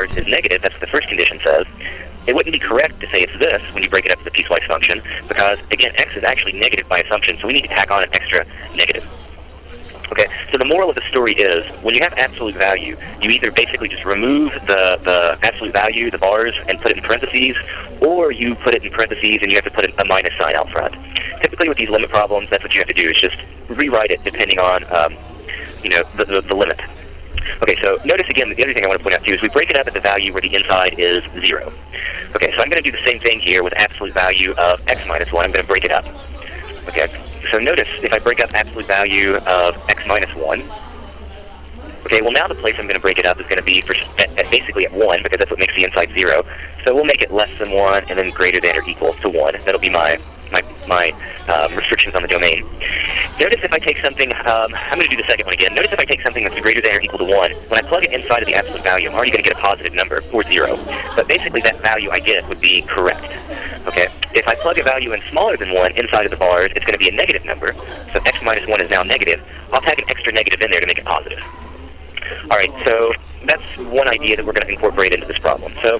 bars is negative, that's what the first condition says, it wouldn't be correct to say it's this when you break it up to the piecewise function, because, again, x is actually negative by assumption, so we need to tack on an extra negative. Okay, so the moral of the story is, when you have absolute value, you either basically just remove the absolute value, the bars, and put it in parentheses, or you put it in parentheses and you have to put a minus sign out front. Typically with these limit problems, that's what you have to do, is just rewrite it depending on the limit. Okay, so notice again, the other thing I want to point out too is we break it up at the value where the inside is 0. Okay, so I'm going to do the same thing here with absolute value of x minus 1. I'm going to break it up. Okay, so notice if I break up absolute value of x minus 1, okay, well now the place I'm going to break it up is going to be basically at 1, because that's what makes the inside 0. So we'll make it less than 1 and then greater than or equal to 1. That'll be my restrictions on the domain. Notice if I take something, I'm going to do the second one again. Notice if I take something that's greater than or equal to 1, when I plug it inside of the absolute value, I'm already going to get a positive number, or 0. But basically that value I get would be correct. Okay, if I plug a value in smaller than 1 inside of the bars, it's going to be a negative number. So x minus 1 is now negative. I'll tag an extra negative in there to make it positive. Alright, so that's one idea that we're going to incorporate into this problem. So,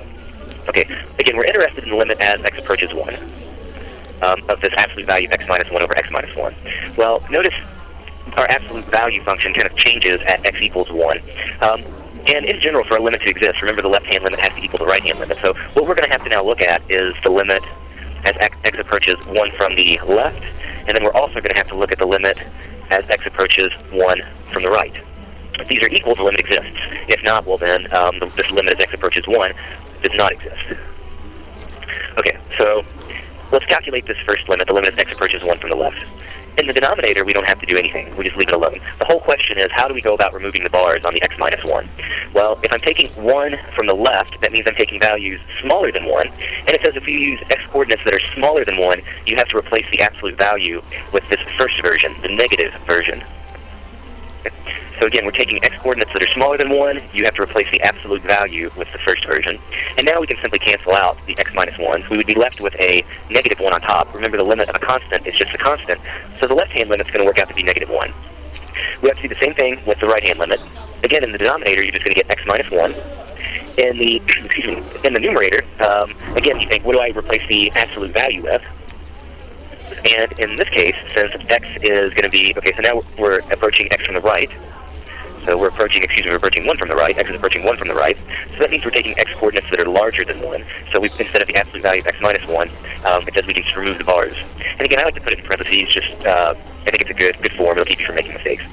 okay, again, we're interested in the limit as x approaches 1. Of this absolute value x minus 1 over x minus 1. Well, notice our absolute value function kind of changes at x equals 1. And in general, for a limit to exist, remember the left-hand limit has to equal the right-hand limit. So what we're going to have to now look at is the limit as x approaches 1 from the left, and then we're also going to have to look at the limit as x approaches 1 from the right. If these are equal, the limit exists. If not, well then, this limit as x approaches 1 does not exist. Okay, so let's calculate this first limit, the limit as x approaches 1 from the left. In the denominator, we don't have to do anything. We just leave it alone. The whole question is, how do we go about removing the bars on the x minus 1? Well, if I'm taking 1 from the left, that means I'm taking values smaller than 1. And it says if you use x coordinates that are smaller than 1, you have to replace the absolute value with this first version, the negative version. So again, we're taking x coordinates that are smaller than 1. You have to replace the absolute value with the first version. And now we can simply cancel out the x minus 1s. We would be left with a negative 1 on top. Remember, the limit of a constant is just a constant. So the left-hand limit is going to work out to be negative 1. We have to do the same thing with the right-hand limit. Again, in the denominator, you're just going to get x minus 1. In the, in the numerator, again, you think, what do I replace the absolute value with? And in this case, since x is going to be, okay, so now we're approaching x from the right. So we're approaching 1 from the right. X is approaching 1 from the right. So that means we're taking x coordinates that are larger than 1. So instead of the absolute value of x minus 1, it says we can just remove the bars. And again, I like to put it in parentheses. Just I think it's a good form. It'll keep you from making mistakes.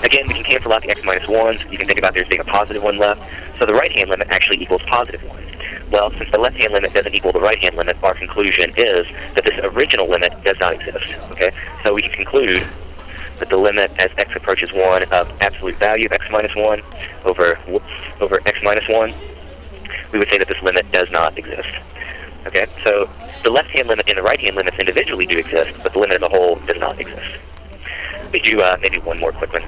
Again, we can cancel out the x minus 1s. You can think about there being a positive 1 left. So the right-hand limit actually equals positive 1. Well, since the left-hand limit doesn't equal the right-hand limit, our conclusion is that this original limit does not exist. Okay, so we can conclude that the limit as x approaches 1 of absolute value of x minus 1 over x minus 1, we would say that this limit does not exist. Okay, so the left-hand limit and the right-hand limits individually do exist, but the limit as a whole does not exist. We do maybe one more quick one.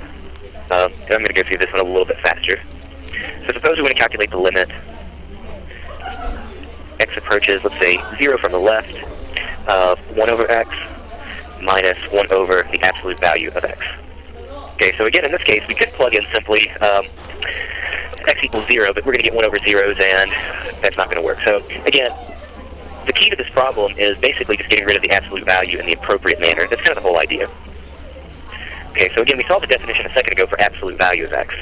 I'm going to go through this one a little bit faster. So suppose we want to calculate the limit x approaches, let's say, 0 from the left of 1 over x minus 1 over the absolute value of x. Okay, so again, in this case, we could plug in simply x equals 0, but we're going to get 1 over zeros, and that's not going to work. So again, the key to this problem is basically just getting rid of the absolute value in the appropriate manner. That's kind of the whole idea. Okay, so again, we saw the definition a second ago for absolute value of x.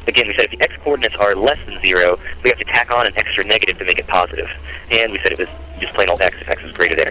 Again, we said if the x coordinates are less than 0, we have to tack on an extra negative to make it positive. And we said it was just plain old x if x is greater than or equal